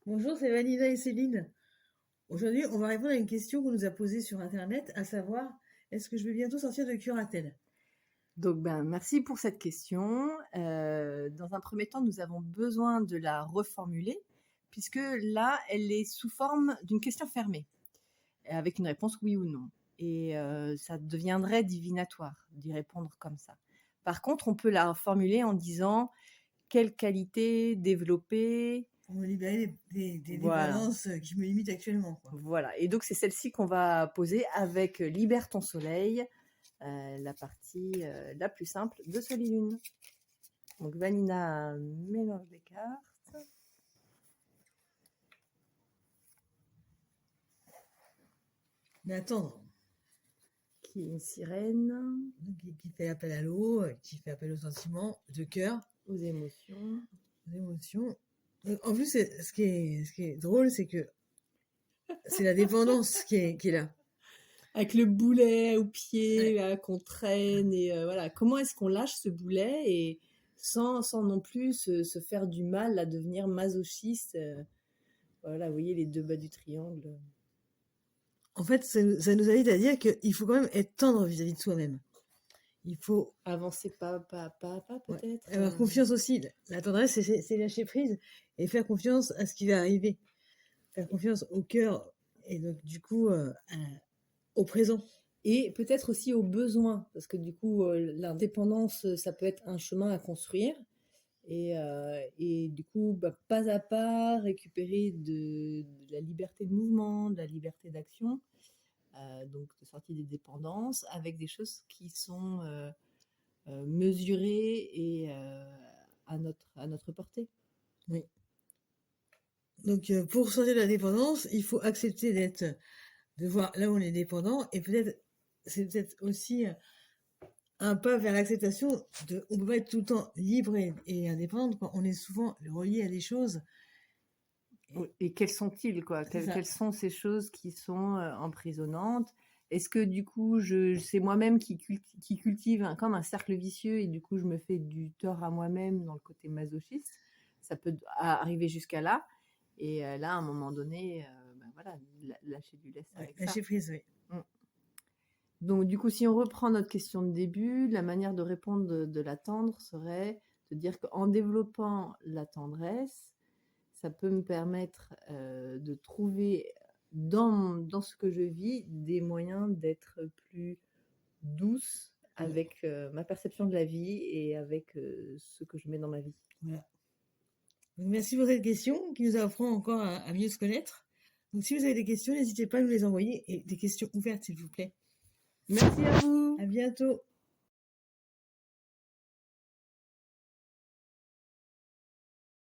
Bonjour, c'est Vanina et Céline. Aujourd'hui, on va répondre à une question qu'on nous a posée sur Internet, à savoir, est-ce que je vais bientôt sortir de Curatel? Donc, merci pour cette question. Dans un premier temps, nous avons besoin de la reformuler puisque là, elle est sous forme d'une question fermée, avec une réponse oui ou non et ça deviendrait divinatoire d'y répondre comme ça. Par contre, on peut la reformuler en disant: «Quelle qualité développer?» Pour me libérer des Voilà, dépendances qui me limitent actuellement, quoi. voilà et donc c'est celle-ci qu'on va poser avec «Libère ton soleil», la partie, la plus simple de Solilune. Donc Vanina mélange les cartes. Mais attendre, Qui est une sirène, qui fait appel à l'eau, qui fait appel aux sentiments, de cœur, aux émotions. aux émotions. En plus, ce qui est drôle, c'est que c'est la dépendance qui est là. Avec le boulet au pied Ouais. là, qu'on traîne et voilà. Comment est-ce qu'on lâche ce boulet et sans non plus se faire du mal, à devenir masochiste. Voilà, vous voyez les deux bas du triangle. En fait, ça nous invite à dire qu'il faut quand même être tendre vis-à-vis de soi-même. Il faut Avancer pas à pas, ouais, peut-être. avoir confiance aussi. La tendresse, c'est lâcher prise et faire confiance à ce qui va arriver. Faire confiance au cœur et donc du coup au présent. Et peut-être aussi aux besoins, parce que du coup, l'indépendance, ça peut être un chemin à construire. Et du coup, pas à pas, récupérer de la liberté de mouvement, de la liberté d'action, donc de sortie des dépendances, avec des choses qui sont mesurées et à notre portée. Oui. Donc pour sortir de la dépendance, il faut accepter de voir là où on est dépendant et c'est peut-être aussi un pas vers l'acceptation on peut pas être tout le temps libre et indépendante quand on est souvent relié à des choses. Oui, et quels sont-ils, quoi? C'est ça. Quelles sont ces choses qui sont emprisonnantes? Est-ce que du coup, c'est moi-même qui cultive comme un cercle vicieux et du coup, je me fais du tort à moi-même dans le côté masochiste? Ça peut arriver jusqu'à là. Et là, à un moment donné, voilà, lâcher du lest Ouais, avec ça. lâcher prise, oui. Mm. Donc, du coup, si on reprend notre question de début, la manière de répondre de la tendre serait de dire qu'en développant la tendresse, ça peut me permettre de trouver dans ce que je vis des moyens d'être plus douce avec ma perception de la vie et avec ce que je mets dans ma vie. Voilà. Donc, merci pour cette question qui nous apprend encore à mieux se connaître. Donc, si vous avez des questions, n'hésitez pas à nous les envoyer et des questions ouvertes, s'il vous plaît. Merci à vous. À bientôt.